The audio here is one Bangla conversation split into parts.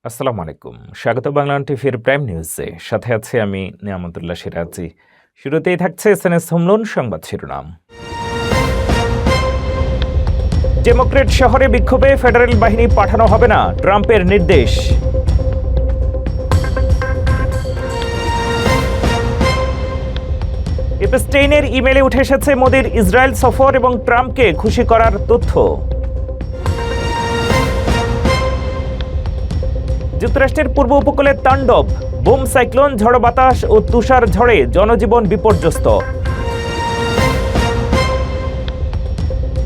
আসসালামু আলাইকুম। স্বাগত বাংলা টিভির প্রাইম নিউজে। সাথে আছি আমি নিয়ামতুল্লাহ সিরাজি। শুরুতেই থাকছে এসএনএস হোমলোন সংবাদ শিরোনাম। ডেমোক্রেট শহরে বিক্ষোভে ফেডারেল বাহিনী পাঠানো হবে না, ট্রাম্পের নির্দেশ। এপস্টেইনের ইমেলে উঠে এসেছে মোদির ইসরায়েল সফর এবং ট্রাম্পকে খুশি করার তথ্য। যুক্তরাষ্ট্রের পূর্ব উপকূলে তাণ্ডব, বুম সাইক্লোন, ঝড়ো বাতাস ও তুষার ঝড়ে জনজীবন বিপর্যস্ত।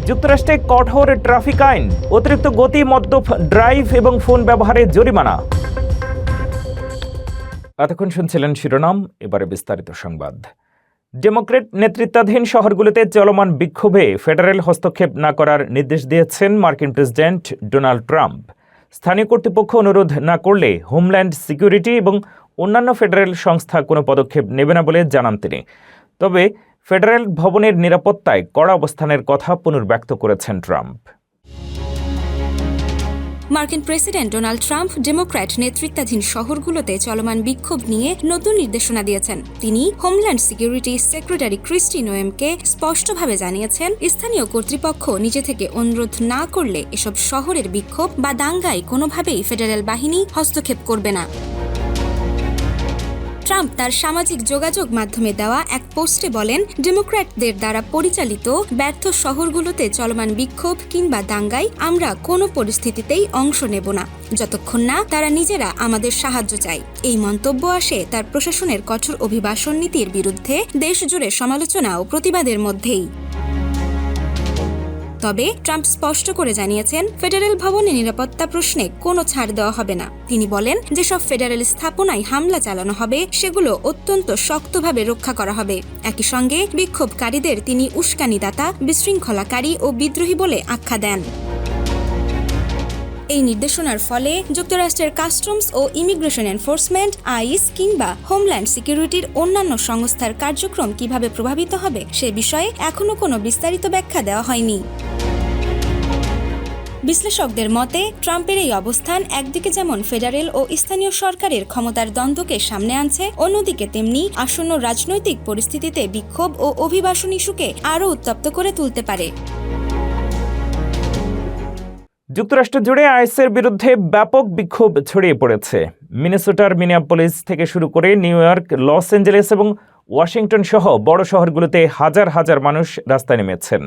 যুক্তরাষ্ট্রে কঠোর ট্রাফিক আইন, অতিরিক্ত গতি, মদ্যপ ড্রাইভ এবং ফোন ব্যবহারে জরিমানা। এতক্ষণ শুনছিলেন শিরোনাম, এবারে বিস্তারিত সংবাদ। ডেমোক্রেট নেতৃত্বাধীন শহরগুলোতে চলমান বিক্ষোভে ফেডারেল হস্তক্ষেপ না করার নির্দেশ দিয়েছেন মার্কিন প্রেসিডেন্ট ডোনাল্ড ট্রাম্প। স্থানীয় কর্তৃপক্ষ অনুরোধ না করলে হোমল্যান্ড সিকিউরিটি এবং অন্যান্য ফেডারেল সংস্থা কোনো পদক্ষেপ নেবে না বলে জানান তিনি। তবে ফেডারেল ভবনের নিরাপত্তায় কড়া অবস্থানের কথা পুনর্ব্যক্ত করেছেন ট্রাম্প। মার্কিন প্রেসিডেন্ট ডোনাল্ড ট্রাম্প ডেমোক্র্যাট নেতৃত্বাধীন শহরগুলোতে চলমান বিক্ষোভ নিয়ে নতুন নির্দেশনা দিয়েছেন। তিনি হোমল্যান্ড সিকিউরিটি সেক্রেটারি ক্রিস্টি নোয়েমকে স্পষ্টভাবে জানিয়েছেন, স্থানীয় কর্তৃপক্ষ নিজে থেকে অনুরোধ না করলে এসব শহরের বিক্ষোভ বা দাঙ্গায় কোনোভাবেই ফেডারেল বাহিনী হস্তক্ষেপ করবে না। ট্রাম্প তার সামাজিক যোগাযোগ মাধ্যমে দেওয়া এক পোস্টে বলেন, ডেমোক্র্যাটদের দ্বারা পরিচালিত ব্যর্থ শহরগুলোতে চলমান বিক্ষোভ কিংবা দাঙ্গায় আমরা কোনো পরিস্থিতিতেই অংশ নেব না, যতক্ষণ না তারা নিজেরা আমাদের সাহায্য চায়। এই মন্তব্য আসে তার প্রশাসনের কঠোর অভিবাসন নীতির বিরুদ্ধে দেশজুড়ে সমালোচনা ও প্রতিবাদের মধ্যেই। তবে ট্রাম্প স্পষ্ট করে জানিয়েছেন, ফেডারেল ভবনে নিরাপত্তা প্রশ্নে কোনো ছাড় দেওয়া হবে না। তিনি বলেন, যেসব ফেডারেল স্থাপনায় হামলা চালানো হবে সেগুলো অত্যন্ত শক্তভাবে রক্ষা করা হবে। একই সঙ্গে বিক্ষোভকারীদের তিনি উস্কানিদাতা, বিশৃঙ্খলাকারী ও বিদ্রোহী বলে আখ্যা দেন। এই নির্দেশনার ফলে যুক্তরাষ্ট্রের কাস্টমস ও ইমিগ্রেশন এনফোর্সমেন্ট, আইস কিংবা হোমল্যান্ড সিকিউরিটির অন্যান্য সংস্থার কার্যক্রম কিভাবে প্রভাবিত হবে সে বিষয়ে এখনো কোনো বিস্তারিত ব্যাখ্যা দেওয়া হয়নি। বিশ্লেষকদের মতে, ট্রাম্পের এই অবস্থান একদিকে যেমন ফেডারেল ও স্থানীয় সরকারের ক্ষমতার দ্বন্দ্বকে সামনে আনছে, অন্যদিকে তেমনি আসন্ন রাজনৈতিক পরিস্থিতিতে বিক্ষোভ ও অভিবাসন ইস্যুকে আরও উত্তপ্ত করে তুলতে পারে। যুক্তরাষ্ট্র জুড়ে আইএসের বিরুদ্ধে ব্যাপক বিক্ষোভ ছড়িয়ে পড়েছে। মিনেসোটার মিনিয়াপোলিস থেকে শুরু করে নিউ ইয়র্ক, লস অ্যাঞ্জেলেস এবং ওয়াশিংটন সহ বড় শহরগুলোতে হাজার হাজার মানুষ রাস্তায় নেমেছেন।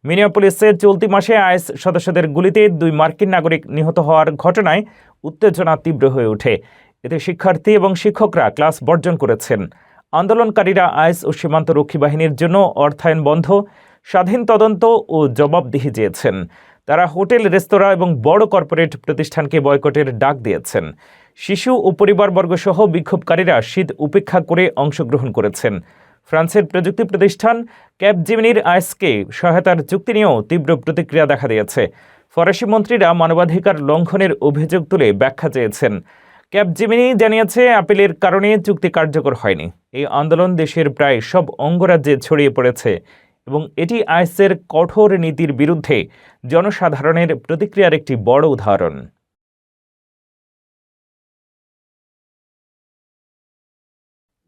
মিনিয়াপোলিসে চলতি মাসে আইএস সদস্যদের গুলিতে 2 মার্কিন নাগরিক নিহত হওয়ার ঘটনায় উত্তেজনা তীব্র হয়ে ওঠে। এতে শিক্ষার্থী এবং শিক্ষকরা ক্লাস বর্জন করেছেন। আন্দোলনকারীরা আইএস ও সীমান্ত রক্ষী বাহিনীর জন্য অর্থায়ন বন্ধ, স্বাধীন তদন্ত ও জবাবদিহি চেয়েছেন। তারা হোটেল, রেস্তোরাঁ এবং বড় কর্পোরেট প্রতিষ্ঠানকে বয়কটের ডাক দিয়েছেন। শিশু ও পরিবারবর্গ সহ বিক্ষোভকারীরা শীত উপেক্ষা করে অংশগ্রহণ করেছেন। ফ্রান্সের প্রযুক্তি প্রতিষ্ঠান ক্যাপজেমিনির আইএসকে সহায়তার চুক্তি নিয়েও তীব্র প্রতিক্রিয়া দেখা দিয়েছে। ফরাসি মন্ত্রীরা মানবাধিকার লঙ্ঘনের অভিযোগ তুলে ব্যাখ্যা চেয়েছেন। ক্যাপজেমিনি জানিয়েছে, আপিলের কারণে চুক্তি কার্যকর হয়নি। এই আন্দোলন দেশের প্রায় সব অঙ্গরাজ্যে ছড়িয়ে পড়েছে এবং এটি আইএসের কঠোর নীতির বিরুদ্ধে জনসাধারণের প্রতিক্রিয়ার একটি বড় উদাহরণ।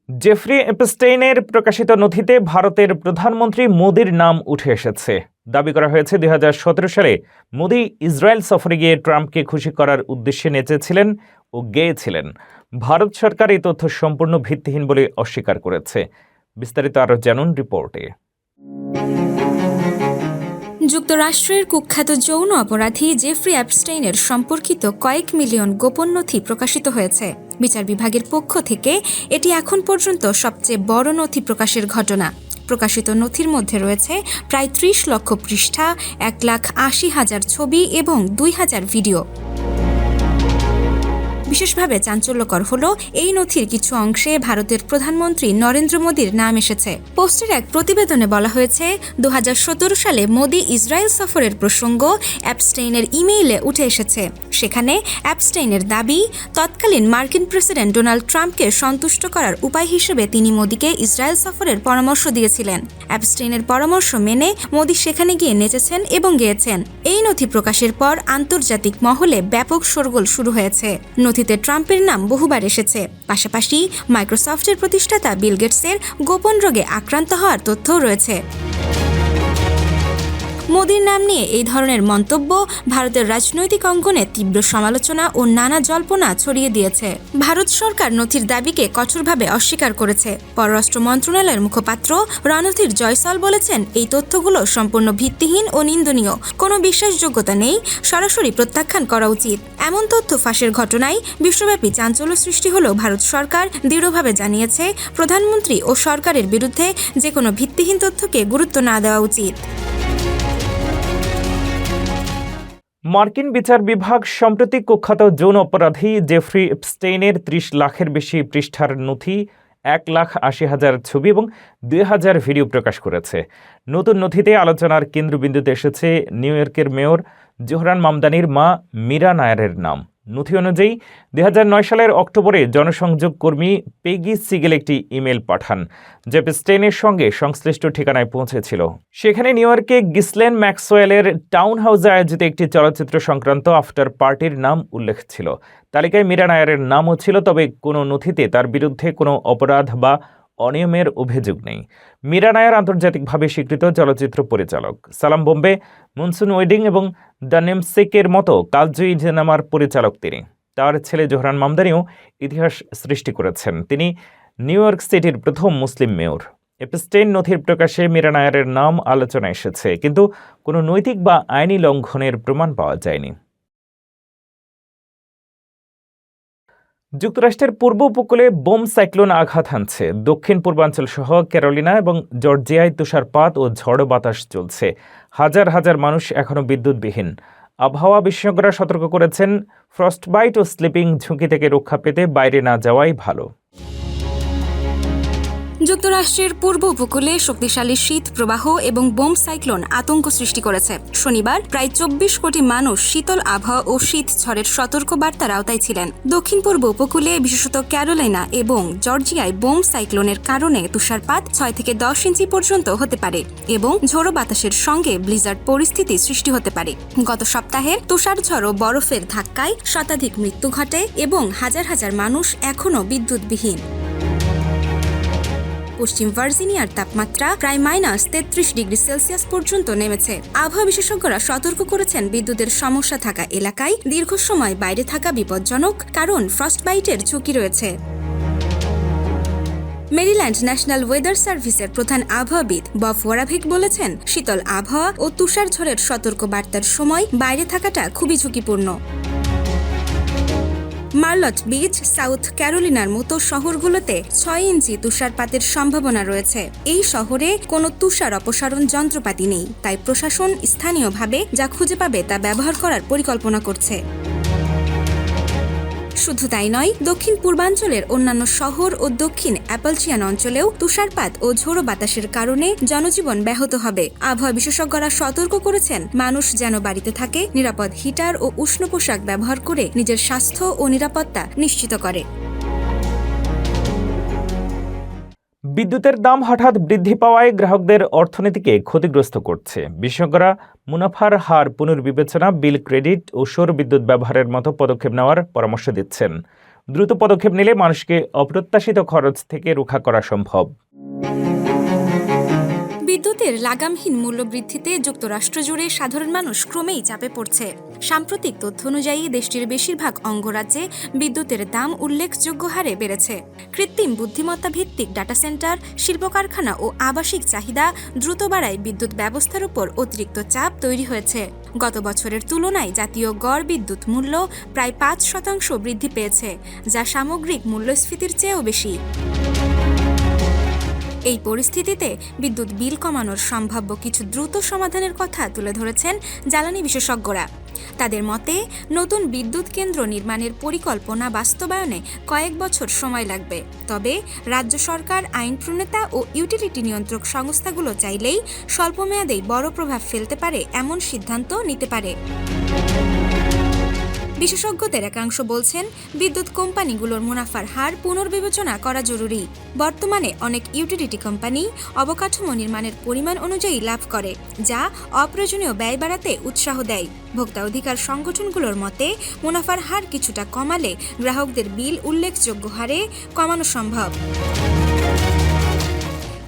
জেফ্রি এপস্টেইনের প্রকাশিত নথিতে ভারতের প্রধানমন্ত্রী মোদির নাম উঠে এসেছে। দাবি করা হয়েছে, 2017 সালে মোদি ইসরায়েল সফরে গিয়ে ট্রাম্পকে খুশি করার উদ্দেশ্যে নেচেছিলেন ও গেয়েছিলেন। ভারত সরকার এই তথ্য সম্পূর্ণ ভিত্তিহীন বলে অস্বীকার করেছে। বিস্তারিত আরও জানুন রিপোর্টে। যুক্তরাষ্ট্রের কুখ্যাত যৌন অপরাধী জেফ্রি অ্যাপস্টেইনের সম্পর্কিত কয়েক মিলিয়ন গোপন নথি প্রকাশিত হয়েছে। বিচার বিভাগের পক্ষ থেকে এটি এখন পর্যন্ত সবচেয়ে বড় নথি প্রকাশের ঘটনা। প্রকাশিত নথির মধ্যে রয়েছে প্রায় 30 লক্ষ পৃষ্ঠা, 1,80,000 ছবি এবং 2,000 ভিডিও। বিশেষভাবে চাঞ্চল্যকর হলো, এই নথির কিছু অংশে ভারতের প্রধানমন্ত্রী নরেন্দ্র মোদীর নাম এসেছে। পোস্টের এক প্রতিবেদনে বলা হয়েছে, 2017 সালে মোদি ইসরায়েল সফরের প্রসঙ্গ অ্যাপস্টেইনের ইমেইলে উঠে এসেছে। সেখানে অ্যাপস্টেইনের দাবি, তৎকালীন মার্কিন প্রেসিডেন্ট ডোনাল্ড ট্রাম্পকে সন্তুষ্ট করার উপায় হিসেবে তিনি মোদিকে ইসরায়েল সফরের পরামর্শ দিয়েছিলেন। অ্যাপস্টেইনের পরামর্শ মেনে মোদি সেখানে গিয়ে নেচেছেন এবং গেয়েছেন। এই নথি প্রকাশের পর আন্তর্জাতিক মহলে ব্যাপক শোরগোল শুরু হয়েছে। নথি নথিতে ট্রাম্পের নাম বহুবার এসেছে। পাশাপাশি মাইক্রোসফটের প্রতিষ্ঠাতা বিল গেটসের গোপন রোগে আক্রান্ত হওয়ার তথ্যও রয়েছে। মোদির নাম নিয়ে এই ধরনের মন্তব্য ভারতের রাজনৈতিক অঙ্গনে তীব্র সমালোচনা ও নানা জল্পনা ছড়িয়ে দিয়েছে। ভারত সরকার নথির দাবিকে কঠোরভাবে অস্বীকার করেছে। পররাষ্ট্র মন্ত্রণালয়ের মুখপাত্র রণধীর জয়সওয়াল বলেছেন, এই তথ্যগুলো সম্পূর্ণ ভিত্তিহীন ও নিন্দনীয়, কোনো বিশ্বাসযোগ্যতা নেই, সরাসরি প্রত্যাখ্যান করা উচিত। এমন তথ্য ফাঁসের ঘটনায় বিশ্বব্যাপী চাঞ্চল্য সৃষ্টি হলেও ভারত সরকার দৃঢ়ভাবে জানিয়েছে, প্রধানমন্ত্রী ও সরকারের বিরুদ্ধে যে কোনো ভিত্তিহীন তথ্যকে গুরুত্ব না দেওয়া উচিত। মার্কিন বিচার বিভাগ সম্প্রতি কুখ্যাত যৌন অপরাধী জেফ্রি এপস্টেইনের ৩০ লাখের বেশি পৃষ্ঠার নথি, 1,80,000 ছবি এবং 2,000 ভিডিও প্রকাশ করেছে। নতুন নথিতে আলোচনার কেন্দ্রবিন্দুতে এসেছে নিউ ইয়র্কের মেয়র জোহরান মামদানির মা মীরা নায়ারের নাম। নথি অনুযায়ী 2009 সালের অক্টোবরে জনসংযোগ কর্মী পেগি সিগেল একটি ইমেল পাঠান, যা এপস্টেইনের সঙ্গে সংশ্লিষ্ট ঠিকানায় পৌঁছেছিল। সেখানে নিউ ইয়র্কে গিসলেন ম্যাক্সওয়েলের টাউন হাউসে আয়োজিত একটি চলচ্চিত্র সংক্রান্ত আফটার পার্টির নাম উল্লেখ ছিল। তালিকায় মীরা নায়ারের নামও ছিল, তবে কোনো নথিতে তার বিরুদ্ধে কোনো অপরাধ বা অনিয়মের অভিযোগ নেই। মীরা নায়ার আন্তর্জাতিকভাবে স্বীকৃত চলচ্চিত্র পরিচালক। সালাম বোম্বে, মনসুন ওয়েডিং এবং দ্য নেমসেকের মতো কালজয়ী সিনেমার পরিচালক তিনি। তার ছেলে জোহরান মামদানিও ইতিহাস সৃষ্টি করেছেন। তিনি নিউ ইয়র্ক সিটির প্রথম মুসলিম মেয়র। এপস্টেইন নথির প্রকাশে মীরা নায়ারের নাম আলোচনায় এসেছে, কিন্তু কোনো নৈতিক বা আইনি লঙ্ঘনের প্রমাণ পাওয়া যায়নি। যুক্তরাষ্ট্রের পূর্ব উপকূলে বোম সাইক্লোন আঘাত হানছে। দক্ষিণ পূর্বাঞ্চল সহ ক্যারোলিনা এবং জর্জিয়ায় তুষারপাত ও ঝড়ো বাতাস চলছে। হাজার হাজার মানুষ এখনও বিদ্যুৎবিহীন। আবহাওয়া বিশেষজ্ঞরা সতর্ক করেছেন, ফ্রস্টবাইট ও স্লিপিং ঝুঁকি থেকে রক্ষা পেতে বাইরে না যাওয়াই ভালো। যুক্তরাষ্ট্রের পূর্ব উপকূলে শক্তিশালী শীত প্রবাহ এবং বোম সাইক্লোন আতঙ্ক সৃষ্টি করেছে। শনিবার প্রায় 24 কোটি মানুষ শীতল আবহাওয়া ও শীত ঝড়ের সতর্ক বার্তার আওতায় ছিলেন। দক্ষিণ পূর্ব উপকূলে বিশেষত ক্যারোলাইনা এবং জর্জিয়ায় বোম সাইক্লোনের কারণে তুষারপাত 6 থেকে 10 ইঞ্চি পর্যন্ত হতে পারে এবং ঝোড়ো বাতাসের সঙ্গে ব্লিজার্ড পরিস্থিতি সৃষ্টি হতে পারে। গত সপ্তাহের তুষারঝড় ও বরফের ধাক্কায় শতাধিক মৃত্যু ঘটে এবং হাজার হাজার মানুষ এখনও বিদ্যুৎবিহীন। পশ্চিম ভার্জিনিয়ার তাপমাত্রা প্রায় -33°C পর্যন্ত নেমেছে। আবহাওয়া বিশেষজ্ঞরা সতর্ক করেছেন, বিদ্যুতের সমস্যা থাকা এলাকায় দীর্ঘ সময় বাইরে থাকা বিপজ্জনক, কারণ ফ্রস্টবাইটের ঝুঁকি রয়েছে। মেরিল্যান্ড ন্যাশনাল ওয়েদার সার্ভিসের প্রধান আবহাওয়াবিদ বব ওয়ারাভিক বলেছেন, শীতল আবহাওয়া ও তুষার ঝড়ের সতর্ক বার্তার সময় বাইরে থাকাটা খুবই ঝুঁকিপূর্ণ। মার্লট বিচ, সাউথ ক্যারোলিনার মতো শহরগুলোতে 6 ইঞ্চি তুষারপাতের সম্ভাবনা রয়েছে। এই শহরে কোনো তুষার অপসারণ যন্ত্রপাতি নেই, তাই প্রশাসন স্থানীয়ভাবে যা খুঁজে পাবে তা ব্যবহার করার পরিকল্পনা করছে। শুধু তাই নয়, দক্ষিণ পূর্বাঞ্চলের অন্যান্য শহর ও দক্ষিণ অ্যাপালচিয়ান অঞ্চলেও তুষারপাত ও ঝোড়ো বাতাসের কারণে জনজীবন ব্যাহত হবে। আবহাওয়া বিশেষজ্ঞরা সতর্ক করেছেন, মানুষ যেন বাড়িতে থাকে, নিরাপদ হিটার ও উষ্ণ পোশাক ব্যবহার করে নিজের স্বাস্থ্য ও নিরাপত্তা নিশ্চিত করে। বিদ্যুতের দাম হঠাৎ বৃদ্ধি পাওয়ায় গ্রাহকদের অর্থনীতিকে ক্ষতিগ্রস্ত করছে। বিশেষজ্ঞরা মুনাফার হার পুনর্বিবেচনা, বিল ক্রেডিট ও সৌর বিদ্যুৎ ব্যবহারের মতো পদক্ষেপ নেওয়ার পরামর্শ দিচ্ছেন। দ্রুত পদক্ষেপ নিলে মানুষকে অপ্রত্যাশিত খরচ থেকে রক্ষা করা সম্ভব। বিদ্যুতের লাগামহীন মূল্যবৃদ্ধিতে যুক্তরাষ্ট্র জুড়ে সাধারণ মানুষ ক্রমেই চাপে পড়ছে। সাম্প্রতিক তথ্য অনুযায়ী দেশটির বেশিরভাগ অঙ্গরাজ্যে বিদ্যুতের দাম উল্লেখযোগ্য হারে বেড়েছে। কৃত্রিম বুদ্ধিমত্তা ভিত্তিক ডাটা সেন্টার, শিল্প কারখানা ও আবাসিক চাহিদা দ্রুত বাড়ায় বিদ্যুৎ ব্যবস্থার উপর অতিরিক্ত চাপ তৈরি হয়েছে। গত বছরের তুলনায় জাতীয় গড় বিদ্যুৎ মূল্য প্রায় 5% বৃদ্ধি পেয়েছে, যা সামগ্রিক মূল্যস্ফীতির চেয়েও বেশি। এই পরিস্থিতিতে বিদ্যুৎ বিল কমানোর সম্ভাব্য কিছু দ্রুত সমাধানের কথা তুলে ধরেছেন জ্বালানি বিশেষজ্ঞরা। তাদের মতে, নতুন বিদ্যুৎ কেন্দ্র নির্মাণের পরিকল্পনা বাস্তবায়নে কয়েক বছর সময় লাগবে। তবে রাজ্য সরকার, আইন প্রণেতা ও ইউটিলিটি নিয়ন্ত্রক সংস্থাগুলো চাইলেই স্বল্পমেয়াদেই বড় প্রভাব ফেলতে পারে এমন সিদ্ধান্ত নিতে পারে। বিশেষজ্ঞদের একাংশ বলছেন বিদ্যুৎ কোম্পানিগুলোর মুনাফার হার পুনর্বিবেচনা করা জরুরি। বর্তমানে অনেক ইউটিলিটি কোম্পানি অবকাঠামো নির্মাণের পরিমাণ অনুযায়ী লাভ করে, যা অপ্রয়োজনীয় ব্যয় বাড়াতে উৎসাহ দেয়। ভোক্তা অধিকার সংগঠনগুলোর মতে মুনাফার হার কিছুটা কমালে গ্রাহকদের বিল উল্লেখযোগ্য হারে কমানো সম্ভব।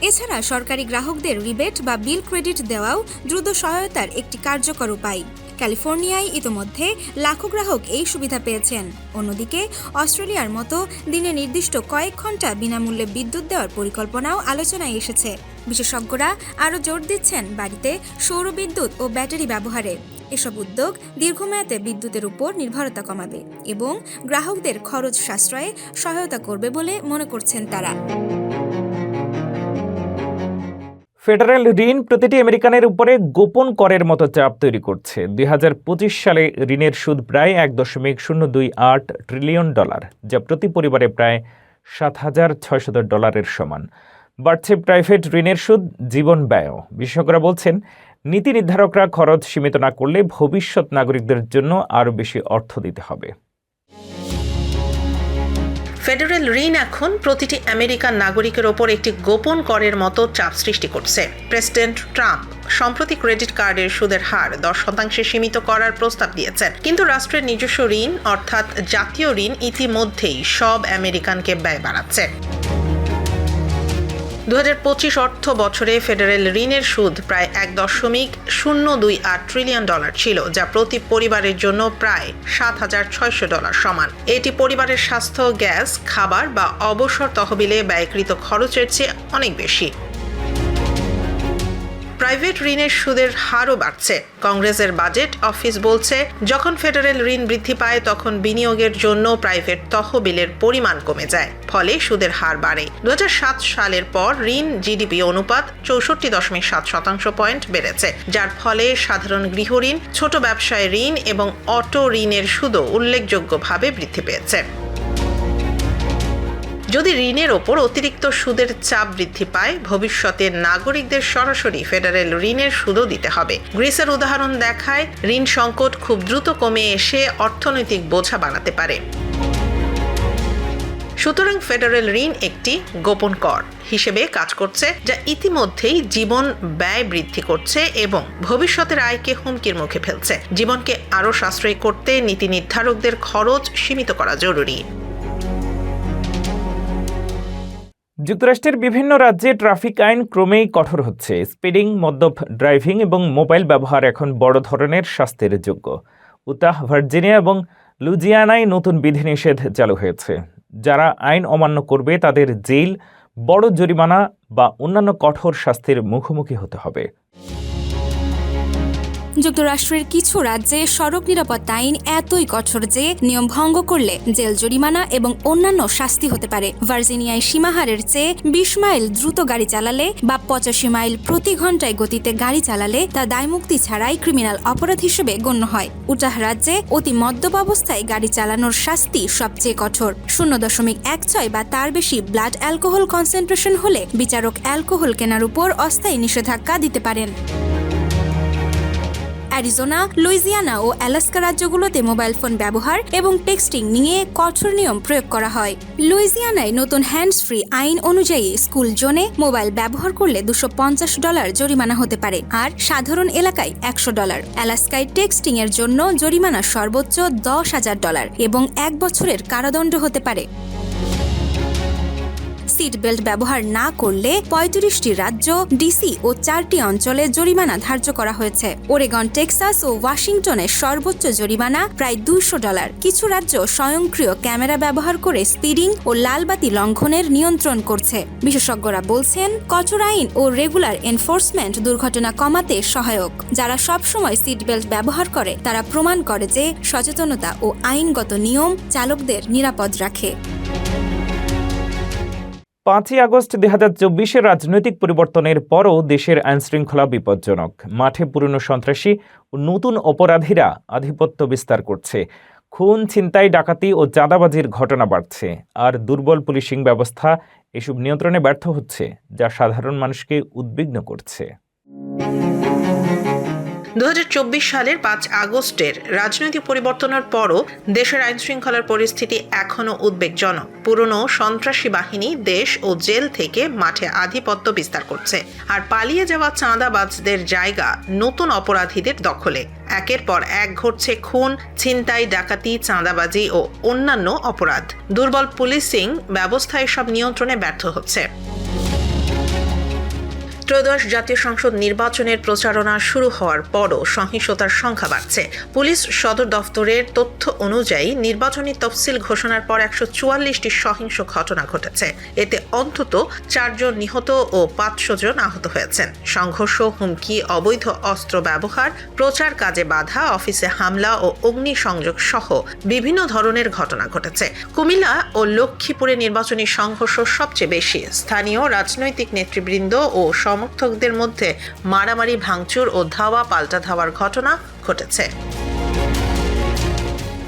এছাড়া সরকারি গ্রাহকদের রিবেট বা বিল ক্রেডিট দেওয়াও দ্রুত সহায়তার একটি কার্যকর উপায়। ক্যালিফোর্নিয়ায় ইতোমধ্যে লাখো গ্রাহক এই সুবিধা পেয়েছেন। অন্যদিকে অস্ট্রেলিয়ার মতো দিনে নির্দিষ্ট কয়েক ঘন্টা বিনামূল্যে বিদ্যুৎ দেওয়ার পরিকল্পনাও আলোচনায় এসেছে। বিশেষজ্ঞরা আরও জোর দিচ্ছেন বাড়িতে সৌর বিদ্যুৎ ও ব্যাটারি ব্যবহারে। এসব উদ্যোগ দীর্ঘমেয়াদে বিদ্যুতের উপর নির্ভরতা কমাবে এবং গ্রাহকদের খরচ সাশ্রয়ে সহায়তা করবে বলে মনে করছেন তারা। ফেডারেল ঋণ প্রতিটি আমেরিকানের উপরে গোপন করের মতো চাপ তৈরি করছে। 2025 সালে ঋণের সুদ প্রায় $1.028 ট্রিলিয়ন, যা প্রতি পরিবারে প্রায় $7,600 সমান। বাড়ছে প্রাইভেট ঋণের সুদ, জীবন ব্যয়ও। বিশেষজ্ঞরা বলছেন, নীতি নির্ধারকরা খরচ সীমিত না করলে ভবিষ্যৎ নাগরিকদের জন্য আরও বেশি অর্থ দিতে হবে। ফেডারেল ঋণ এখন প্রতিটি আমেরিকান নাগরিকের ওপর একটি গোপন করের মতো চাপ সৃষ্টি করছে। প্রেসিডেন্ট ট্রাম্প সম্প্রতি ক্রেডিট কার্ডের সুদের হার 10% সীমিত করার প্রস্তাব দিয়েছেন, কিন্তু রাষ্ট্রের নিজস্ব ঋণ অর্থাৎ জাতীয় ঋণ ইতিমধ্যেই সব আমেরিকানকে ব্যয় বাড়াচ্ছে। 2025 অর্থ বছরে ফেডারেল ঋণের সুদ প্রায় $1.028 ট্রিলিয়ন ছিল, যা প্রতি পরিবারের জন্য প্রায় $7,600 সমান। এটি পরিবারের স্বাস্থ্য, গ্যাস, খাবার বা অবসর তহবিলে ব্যয়কৃত খরচের চেয়ে অনেক বেশি। প্রাইভেট ঋণের সুদের হারও বাড়ছে। কংগ্রেসের বাজেট অফিস বলছে, যখন ফেডারেল ঋণ বৃদ্ধি পায় তখন বিনিয়োগের জন্য প্রাইভেট তহবিলের পরিমাণ কমে যায়, ফলে সুদের হার বাড়ে। 2007 সালের পর ঋণ জিডিপি অনুপাত 64.7% পয়েন্ট বেড়েছে, যার ফলে সাধারণ গৃহঋণ, ছোট ব্যবসায় ঋণ এবং অটো ঋণের সুদও উল্লেখযোগ্যভাবে বৃদ্ধি পেয়েছে। যদি ঋণের ওপর অতিরিক্ত সুদের চাপ বৃদ্ধি পায়, ভবিষ্যতে নাগরিকদের সরাসরি ফেডারেল ঋণের সুদও দিতে হবে। গ্রিসের উদাহরণ দেখায় ঋণ সংকট খুব দ্রুত কমে এসে অর্থনৈতিক বোঝা বাড়াতে পারে। সুতরাং ফেডারেল ঋণ একটি গোপন কর হিসেবে কাজ করছে, যা ইতিমধ্যেই জীবন ব্যয় বৃদ্ধি করছে এবং ভবিষ্যতের আয়কে হুমকির মুখে ফেলছে। জীবনকে আরও সাশ্রয়ী করতে নীতি নির্ধারকদের খরচ সীমিত করা জরুরি। যুক্তরাষ্ট্রের বিভিন্ন রাজ্যে ট্রাফিক আইন ক্রমেই কঠোর হচ্ছে। স্পিডিং, মদ্যপ ড্রাইভিং এবং মোবাইল ব্যবহার এখন বড় ধরনের শাস্তির যোগ্য। উতাহ, ভার্জিনিয়া এবং লুজিয়ানায় নতুন বিধিনিষেধ চালু হয়েছে। যারা আইন অমান্য করবে তাদের জেল, বড় জরিমানা বা অন্যান্য কঠোর শাস্তির মুখোমুখি হতে হবে। যুক্তরাষ্ট্রের কিছু রাজ্যে সড়ক নিরাপত্তা আইন এতই কঠোর যে নিয়ম ভঙ্গ করলে জেল, জরিমানা এবং অন্যান্য শাস্তি হতে পারে। ভার্জিনিয়ায় সীমাহারের চেয়ে 20 মাইল দ্রুত গাড়ি চালালে বা 85 মাইল প্রতি ঘন্টায় গতিতে গাড়ি চালালে তা দায়মুক্তি ছাড়াই ক্রিমিনাল অপরাধ হিসেবে গণ্য হয়। উটাহ রাজ্যে অতি মদ্যপ অবস্থায় গাড়ি চালানোর শাস্তি সবচেয়ে কঠোর। 0.16 বা তার বেশি ব্লাড অ্যালকোহল কনসেন্ট্রেশন হলে বিচারক অ্যালকোহল কেনার উপর অস্থায়ী নিষেধাজ্ঞা দিতে পারেন। অ্যারিজোনা, লুইজিয়ানা ও অ্যালাস্কা রাজ্যগুলোতে মোবাইল ফোন ব্যবহার এবং টেক্সটিং নিয়ে কঠোর নিয়ম প্রয়োগ করা হয়। লুইজিয়ানায় নতুন হ্যান্ডস ফ্রি আইন অনুযায়ী স্কুল জোনে মোবাইল ব্যবহার করলে $250 জরিমানা হতে পারে, আর সাধারণ এলাকায় $100। অ্যালাস্কায় টেক্সটিং এর জন্য জরিমানা সর্বোচ্চ $10,000 এবং 1 বছরের কারাদণ্ড হতে পারে। সিট বেল্ট ব্যবহার না করলে 35টি রাজ্য, ডিসি ও 4টি অঞ্চলে জরিমানা ধার্য করা হয়েছে। ওরেগন, টেক্সাস ও ওয়াশিংটনে সর্বোচ্চ জরিমানা প্রায় $200। কিছু রাজ্য স্বয়ংক্রিয় ক্যামেরা ব্যবহার করে স্পিডিং ও লালবাতি লঙ্ঘনের নিয়ন্ত্রণ করছে। বিশেষজ্ঞরা বলছেন, কঠোর আইন ও রেগুলার এনফোর্সমেন্ট দুর্ঘটনা কমাতে সহায়ক। যারা সবসময় সিট বেল্ট ব্যবহার করে তারা প্রমাণ করে যে সচেতনতা ও আইনগত নিয়ম চালকদের নিরাপদ রাখে। 5ই আগস্ট 2024 রাজনৈতিক পরিবর্তনের পরও দেশের আইনশৃঙ্খলা বিপজ্জনক। মাঠে পুরনো সন্ত্রাসী ও নতুন অপরাধীরা আধিপত্য বিস্তার করছে। খুন, ছিনতাই, ডাকাতি ও চাঁদাবাজির ঘটনা বাড়ছে, আর দুর্বল পুলিশিং ব্যবস্থা এসব নিয়ন্ত্রণে ব্যর্থ হচ্ছে, যা সাধারণ মানুষকে উদ্বিগ্ন করছে। 2024 সালের 5 আগস্টের রাজনৈতিক পরিবর্তনের পরও দেশের আইনশৃঙ্খলার পরিস্থিতি এখনও উদ্বেগজনক। পুরনো সন্ত্রাসী বাহিনী দেশ ও জেল থেকে মাঠে আধিপত্য বিস্তার করছে, আর পালিয়ে যাওয়া চাঁদাবাজদের জায়গা নতুন অপরাধীদের দখলে। একের পর এক ঘটছে খুন, ছিনতাই, ডাকাতি, চাঁদাবাজি ও অন্যান্য অপরাধ। দুর্বল পুলিশিং ব্যবস্থা এসব নিয়ন্ত্রণে ব্যর্থ হচ্ছে। ত্রয়োদশ জাতীয় সংসদ নির্বাচনের প্রচারণা শুরু হওয়ার পরও সহিংসতার সংখ্যা বাড়ছে। পুলিশ সদর দফতরের তথ্য অনুযায়ী নির্বাচনী তফসিল ঘোষণার পর 144টি সহিংস ঘটনা ঘটেছে। এতে অন্তত 4 জন নিহত ও 500 জন আহত হয়েছেন। সংঘর্ষ, হুমকি, অবৈধ অস্ত্র ব্যবহার, প্রচার কাজে বাধা, অফিসে হামলা ও অগ্নিসংযোগ সহ বিভিন্ন ধরনের ঘটনা ঘটেছে। কুমিল্লা ও লক্ষ্মীপুরে নির্বাচনী সংঘর্ষ সবচেয়ে বেশি। স্থানীয় রাজনৈতিক নেতৃবৃন্দ ও সমর্থকদের মধ্যে মারামারি, ভাঙচুর ও ধাওয়া পাল্টা ধাওয়ার ঘটনা ঘটেছে।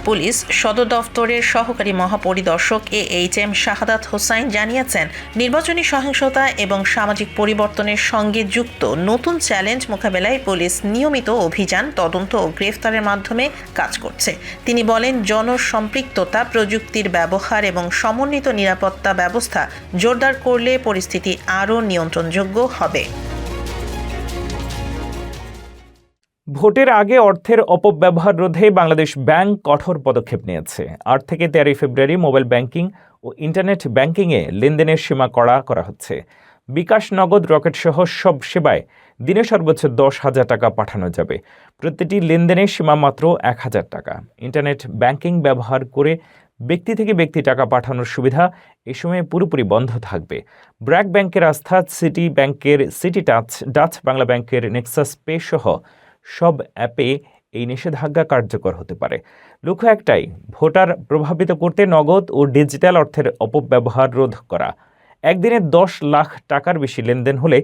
পুলিশ সদর দফতরের সহকারী মহাপরিদর্শক AHM শাহাদাত হোসাইন জানিয়েছেন, নির্বাচনী সহিংসতা এবং সামাজিক পরিবর্তনের সঙ্গে যুক্ত নতুন চ্যালেঞ্জ মোকাবেলায় পুলিশ নিয়মিত অভিযান, তদন্ত ও গ্রেফতারের মাধ্যমে কাজ করছে। তিনি বলেন, জনসম্পৃক্ততা, প্রযুক্তির ব্যবহার এবং সমন্বিত নিরাপত্তা ব্যবস্থা জোরদার করলে পরিস্থিতি আরও নিয়ন্ত্রণযোগ্য হবে। ভোটের আগে অর্থের অপব্যবহার রোধে বাংলাদেশ ব্যাংক কঠোর পদক্ষেপ নিয়েছে। 8 থেকে 13 ফেব্রুয়ারি মোবাইল ব্যাংকিং ও ইন্টারনেট ব্যাংকিংয়ে লেনদেনের সীমা কড়া করা হচ্ছে। বিকাশ, নগদ, রকেট সহ সব সেবায় দিনে সর্বোচ্চ 10,000 টাকা পাঠানো যাবে। প্রতিটি লেনদেনের সীমা মাত্র 1,000 টাকা। ইন্টারনেট ব্যাংকিং ব্যবহার করে ব্যক্তি থেকে ব্যক্তি টাকা পাঠানোর সুবিধা এ সময়ে পুরোপুরি বন্ধ থাকবে। ব্র্যাক ব্যাংকের আস্থা, সিটি ব্যাংকের সিটি টাচ, ডাচ বাংলা ব্যাংকের নেক্সাস পে সহ সব অ্যাপে এই নিষেধাজ্ঞা কার্যকর হতে পারে। লক্ষ্য একটাই, ভোটার প্রভাবিত করতে নগদ ও ডিজিটাল অর্থের অপব্যবহার রোধ করা। একদিনে 10 লাখ টাকার বেশি লেনদেন হলে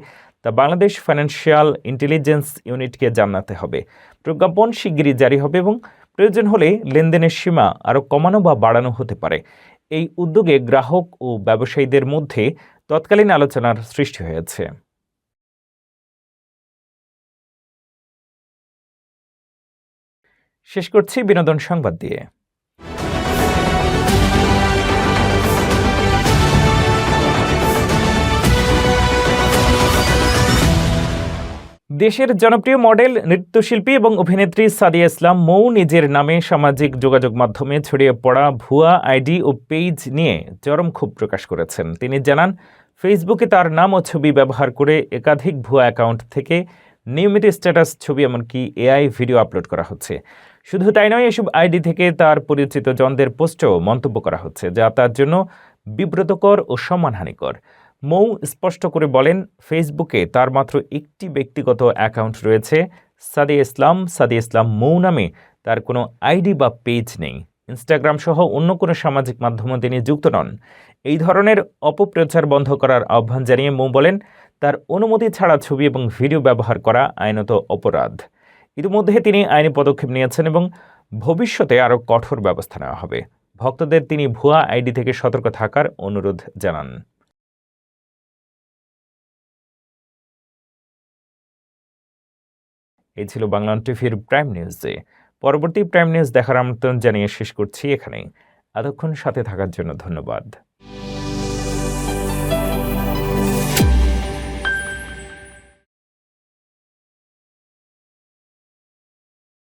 তা বাংলাদেশ ফাইন্যান্সিয়াল ইন্টেলিজেন্স ইউনিটকে জানাতে হবে। প্রজ্ঞাপন শিগগিরই জারি হবে এবং প্রয়োজন হলে লেনদেনের সীমা আরও কমানো বা বাড়ানো হতে পারে। এই উদ্যোগে গ্রাহক ও ব্যবসায়ীদের মধ্যে তৎকালীন আলোচনার সৃষ্টি হয়েছে। শেষ করছি বিনোদন সংবাদ দিয়ে। দেশের জনপ্রিয় মডেল, নৃত্যশিল্পী এবং অভিনেত্রী সাদিয়া ইসলাম মৌ নিজের নামে সামাজিক যোগাযোগ মাধ্যমে ছড়িয়ে পড়া ভুয়া আইডি ও পেজ নিয়ে চরম ক্ষোভ প্রকাশ করেছেন। তিনি জানান, ফেসবুকে তার নাম ও ছবি ব্যবহার করে একাধিক ভুয়া অ্যাকাউন্ট থেকে নিয়মিত স্ট্যাটাস, ছবি, এমনকি AI ভিডিও আপলোড করা হচ্ছে। শুধু তাই নয়, এসব আইডি থেকে তার পরিচিত জনদের পোস্টেও মন্তব্য করা হচ্ছে, যা তার জন্য বিব্রতকর ও সম্মানহানিকর। মৌ স্পষ্ট করে বলেন, ফেসবুকে তার মাত্র একটি ব্যক্তিগত অ্যাকাউন্ট রয়েছে, সাদিয়া ইসলাম মৌ নামে তার কোনো আইডি বা পেজ নেই। ইনস্টাগ্রাম সহ অন্য কোনো সামাজিক মাধ্যমে তিনি যুক্ত নন। এই ধরনের অপপ্রচার বন্ধ করার আহ্বান জানিয়ে মৌ বলেন, তার অনুমতি ছাড়া ছবি এবং ভিডিও ব্যবহার করা আইনত অপরাধ। ইতিমধ্যে তিনি আইনি পদক্ষেপ নিয়েছেন এবং ভবিষ্যতে আরও কঠোর ব্যবস্থা নেওয়া হবে। ভক্তদের তিনি ভুয়া আইডি থেকে সতর্ক থাকার অনুরোধ জানান। এই ছিল বাংলা টিভির প্রাইম নিউজে। পরবর্তী প্রাইম নিউজ দেখার আমন্ত্রণ জানিয়ে শেষ করছি এখানেই। এতক্ষণ সাথে থাকার জন্য ধন্যবাদ।